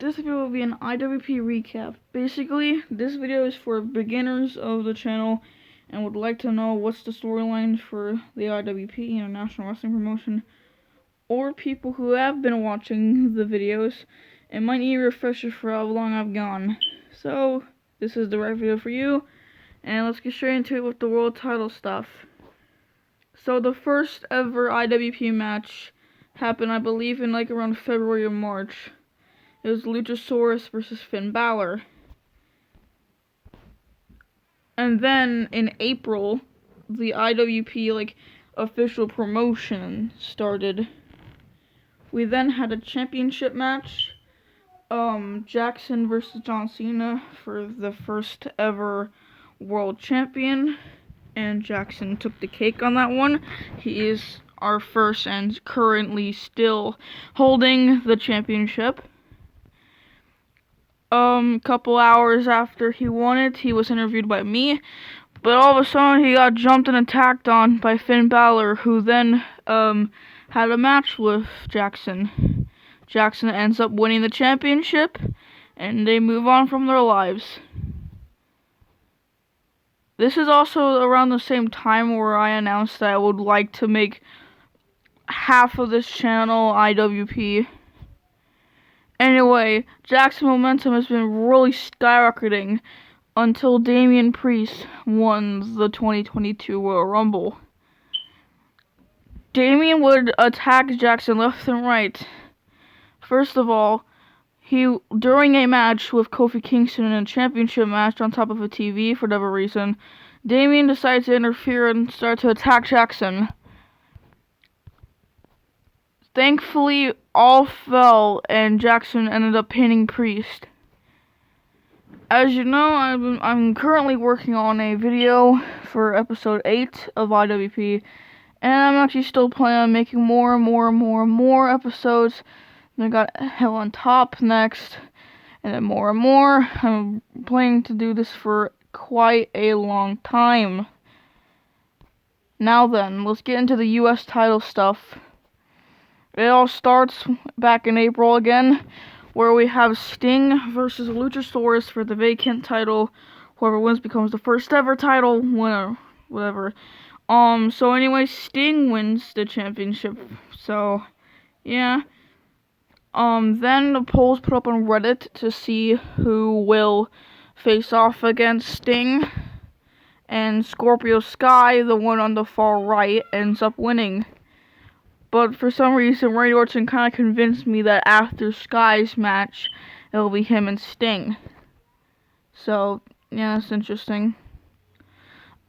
This video will be an IWP recap. Basically, this video is for beginners of the channel and would like to know what's the storyline for the IWP, International Wrestling Promotion, or people who have been watching the videos and might need a refresher for how long I've gone. So, this is the right video for you, and let's get straight into it with the world title stuff. So, the first ever IWP match happened, I believe, in around February or March. It was Luchasaurus versus Finn Balor. And then in April, the IWP official promotion started. We then had a championship match. Jackson versus John Cena for the first ever world champion. And Jackson took the cake on that one. He is our first and currently still holding the championship. Couple hours after he won it, he was interviewed by me, but all of a sudden he got jumped and attacked on by Finn Balor, who then, had a match with Jackson. Jackson ends up winning the championship, and they move on from their lives. This is also around the same time where I announced that I would like to make half of this channel IWP. Anyway, Jackson's momentum has been really skyrocketing until Damian Priest won the 2022 Royal Rumble. Damian would attack Jackson left and right. First of all, during a match with Kofi Kingston in a championship match on top of a TV for whatever reason, Damian decided to interfere and start to attack Jackson. Thankfully, all fell, and Jackson ended up pinning Priest. As you know, I'm currently working on a video for episode 8 of IWP, and I'm actually still planning on making more episodes. Then I got Hell on Top next, and then more and more. I'm planning to do this for quite a long time. Now then, let's get into the US title stuff. It all starts back in April again, where we have Sting versus Luchasaurus for the vacant title. Whoever wins becomes the first ever title winner, whatever. So anyway, Sting wins the championship. So, yeah. Then the polls put up on Reddit to see who will face off against Sting. And Scorpio Sky, the one on the far right, ends up winning. But for some reason, Randy Orton kind of convinced me that after Sky's match, it'll be him and Sting. So, yeah, that's interesting.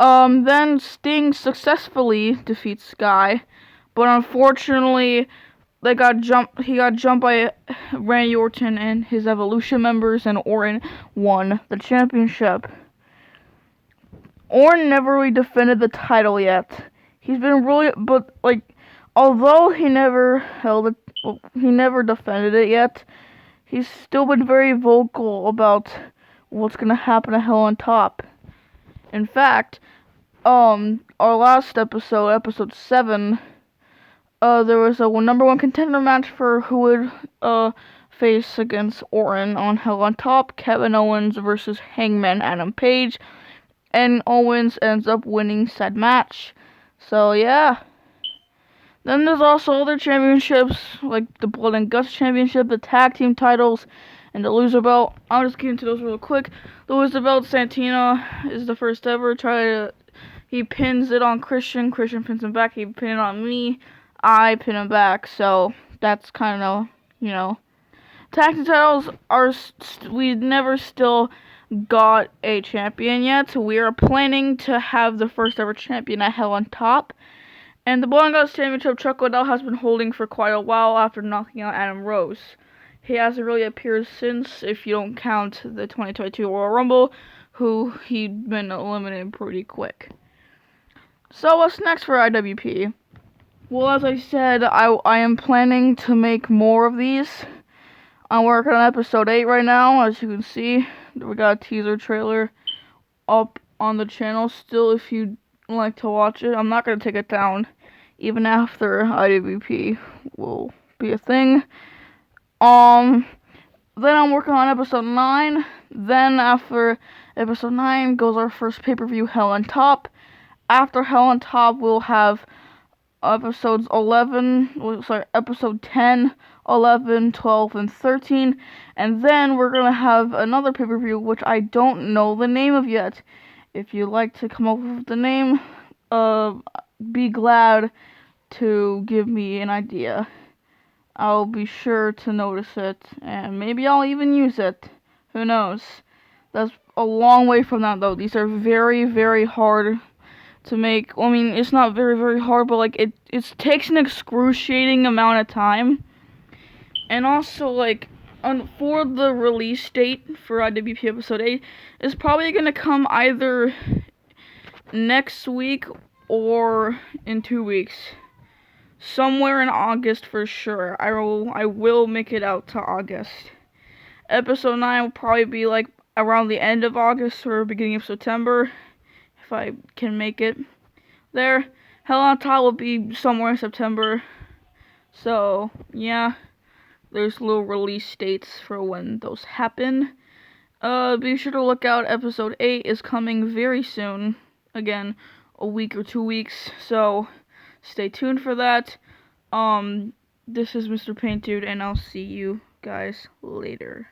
Then Sting successfully defeats Sky, but unfortunately, he got jumped by Randy Orton and his Evolution members, and Orton won the championship. Orton never really defended the title yet. He's been really, although he never he never defended it yet, he's still been very vocal about what's gonna happen to Hell on Top. In fact, our last episode, episode 7, there was a number 1 contender match for who would face against Orton on Hell on Top. Kevin Owens versus Hangman Adam Page, and Owens ends up winning said match. So yeah. Then there's also other championships, like the Blood and Guts Championship, the Tag Team titles, and the Loser Belt. I'll just get into those real quick. The Loser Belt, Santana is the first ever. He pins it on Christian. Christian pins him back. He pins it on me. I pin him back. So that's kind of, Tag Team titles are, we never still got a champion yet. We are planning to have the first ever champion at Hell on Top. And the Blood and Guts Championship, Chuck Liddell has been holding for quite a while after knocking out Adam Rose. He hasn't really appeared since, if you don't count the 2022 Royal Rumble, who he'd been eliminated pretty quick. So what's next for IWP? Well, as I said, I am planning to make more of these. I'm working on episode 8 right now, as you can see. We got a teaser trailer up on the channel still if you like to watch it. I'm not going to take it down even after IWP will be a thing. Then I'm working on episode 9. Then after episode 9 goes our first pay-per-view, Hell on Top. After Hell on Top, we'll have episode 10, 11, 12, and 13. And then we're going to have another pay-per-view, which I don't know the name of yet. If you'd like to come up with the name, be glad to give me an idea. I'll be sure to notice it, and maybe I'll even use it. Who knows? That's a long way from that, though. These are very, very hard to make. I mean, it's not very, very hard, but like it takes an excruciating amount of time. And also, like, for the release date for IWP Episode 8 is probably gonna come either next week or in 2 weeks. Somewhere in August for sure. I will make it out to August. Episode 9 will probably be like around the end of August or beginning of September, if I can make it there. Hell on Top will be somewhere in September. So, yeah. There's little release dates for when those happen. Be sure to look out. Episode 8 is coming very soon. Again, a week or 2 weeks. So, stay tuned for that. This is Mr. Paint Dude, and I'll see you guys later.